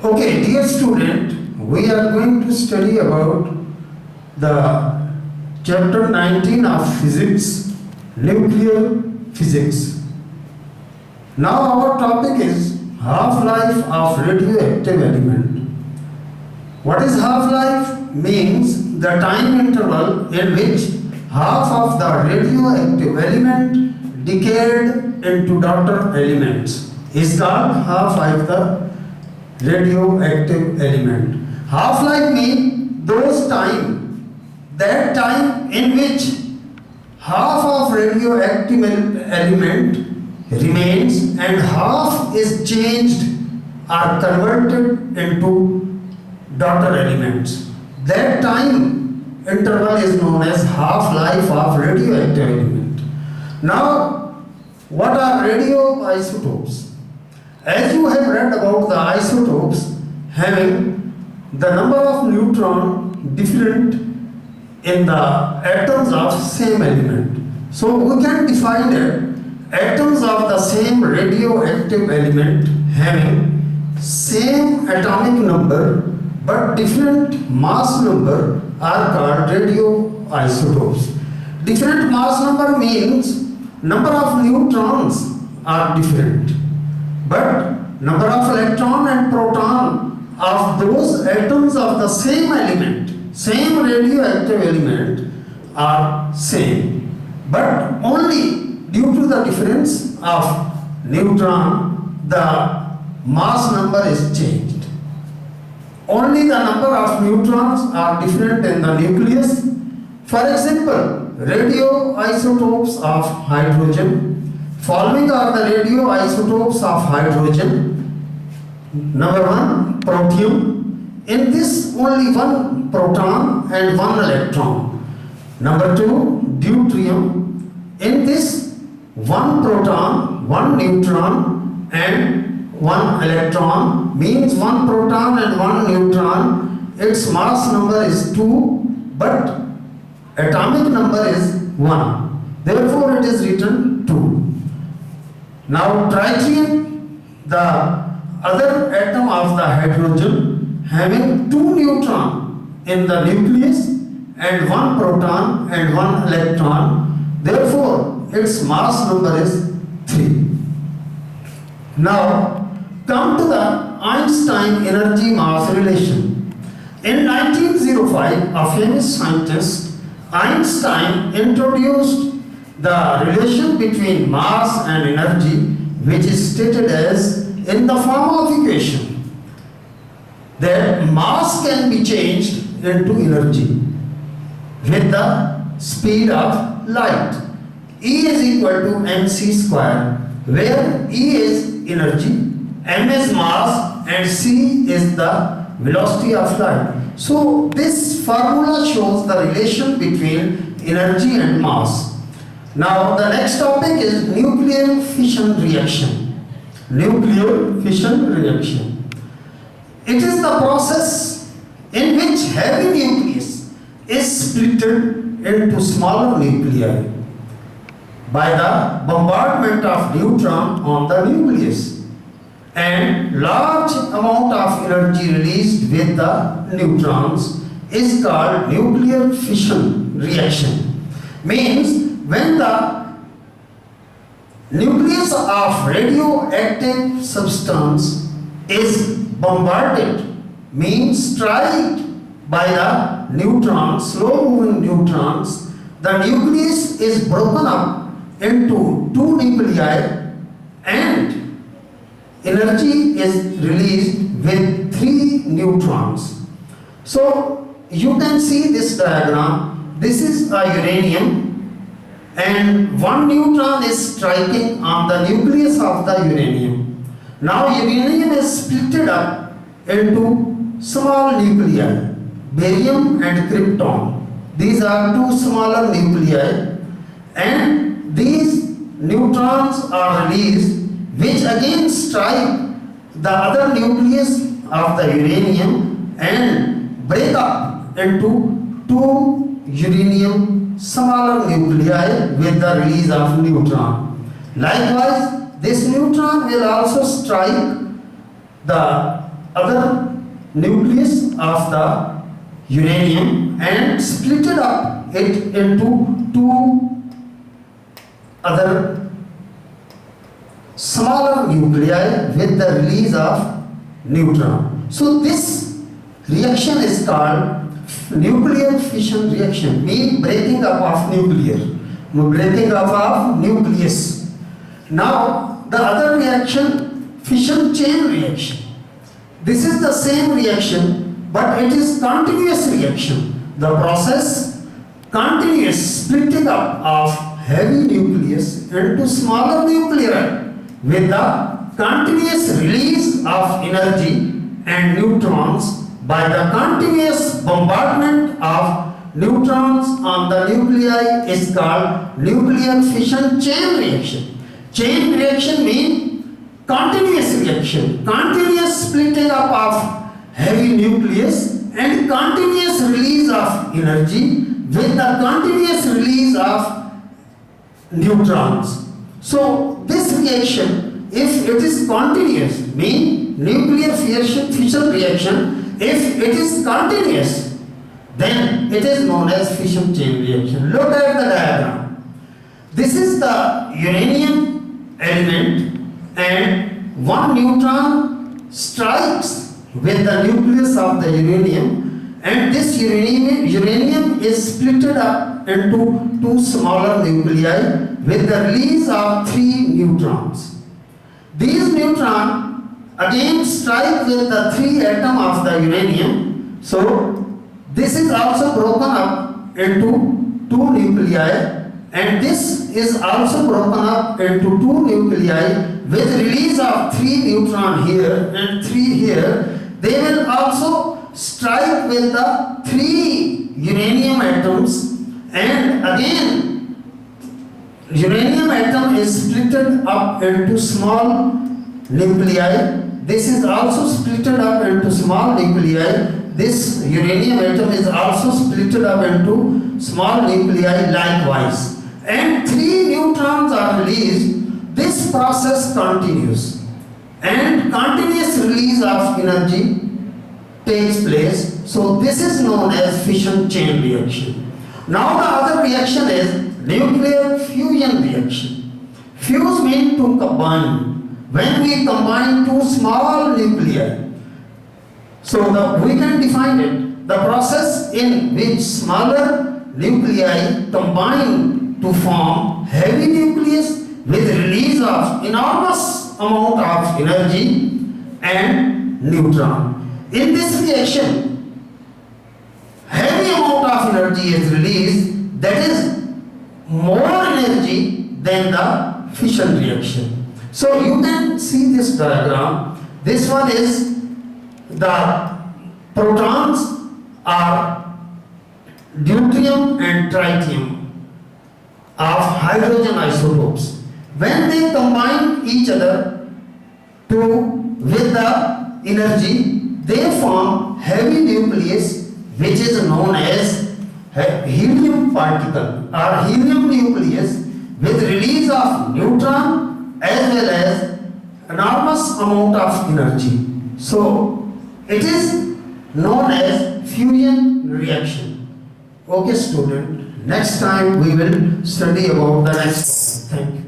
Okay, dear student, we are going to study about the chapter 19 of physics, nuclear physics. Now our topic is half-life of radioactive element. What is half-life? Means the time interval in which half of the radioactive element decayed into daughter elements is called half-life the radioactive element. Half-life means that time in which half of radioactive element remains and half is changed or converted into daughter elements. That time interval is known as half-life of radioactive element. Now, what are radioisotopes? As you have read about the isotopes having the number of neutron different in the atoms of same element. So we can define that atoms of the same radioactive element having same atomic number but different mass number are called radioisotopes. Different mass number means number of neutrons are different, but number of electron and proton of those atoms of the same element, same radioactive element are same, but only due to the difference of neutron the mass number is changed. Only the number of neutrons are different in the nucleus. For example, radioisotopes of hydrogen. Following are the radioisotopes of hydrogen. Number 1, protium. In this only one proton and one electron. Number 2, deuterium. In this one proton, one neutron and one electron, means one proton and one neutron. Its mass number is 2, but atomic number is 1. Therefore, it is written 2. Now, tritium, the other atom of the hydrogen, having 2 neutrons in the nucleus and 1 proton and 1 electron. Therefore, its mass number is 3. Now, come to the Einstein energy mass relation. In 1905, a famous scientist, Einstein, introduced the relation between mass and energy, which is stated as in the form of equation that mass can be changed into energy with the speed of light. E is equal to mc square, where E is energy, m is mass, and c is the velocity of light. So this formula shows the relation between energy and mass. Now the next topic is nuclear fission reaction. Nuclear fission reaction. It is the process in which heavy nucleus is split into smaller nuclei by the bombardment of neutron on the nucleus, and large amount of energy released with the neutrons is called nuclear fission reaction. Means when the nucleus of radioactive substance is bombarded, means struck by the neutrons, slow moving neutrons, the nucleus is broken up into 2 nuclei and energy is released with 3 neutrons. So you can see this diagram. This is a uranium and 1 neutron is striking on the nucleus of the uranium. Now uranium is split up into small nuclei, barium and krypton. These are 2 smaller nuclei, and these neutrons are released, which again strike the other nucleus of the uranium and break up into 2 uranium smaller nuclei with the release of neutron. Likewise, this neutron will also strike the other nucleus of the uranium and split it up it into two other smaller nuclei with the release of neutron. So this reaction is called nuclear fission reaction, means breaking up of breaking up of nucleus. Now the other reaction, fission chain reaction. This is the same reaction, but it is continuous reaction. The process continuous splitting up of heavy nucleus into smaller nuclei with the continuous release of energy and neutrons by the continuous bombardment of neutrons on the nuclei is called nuclear fission chain reaction. Chain reaction means continuous reaction, continuous splitting up of heavy nucleus and continuous release of energy with the continuous release of neutrons. So this reaction, if it is continuous, means nuclear fission reaction, if it is continuous, then it is known as fission chain reaction. Look at the diagram. This is the uranium element and one neutron strikes with the nucleus of the uranium, and this uranium is split up into two smaller nuclei with the release of 3 neutrons. These neutrons again strike with the 3 atoms of the uranium. So this is also broken up into 2 nuclei, and this is also broken up into 2 nuclei with release of 3 neutrons here and 3 here. They will also strike with the 3 uranium atoms, and again uranium atom is split up into small nuclei. This is also split up into small nuclei. This uranium atom is also split up into small nuclei likewise. And 3 neutrons are released. This process continues. And continuous release of energy takes place. So this is known as fission chain reaction. Now the other reaction is nuclear fusion reaction. Fuse means to combine. When we combine 2 small nuclei, so we can define it, the process in which smaller nuclei combine to form heavy nucleus with release of enormous amount of energy and neutron. In this reaction, heavy amount of energy is released, that is more energy than the fission reaction. So you can see this diagram. This one is the protons are deuterium and tritium of hydrogen isotopes. When they combine each other with the energy, they form heavy nucleus which is known as helium particle or helium nucleus with release of neutron as well as enormous amount of energy. So it is known as fusion reaction. Okay student, next time we will study about the next topic. Thank you.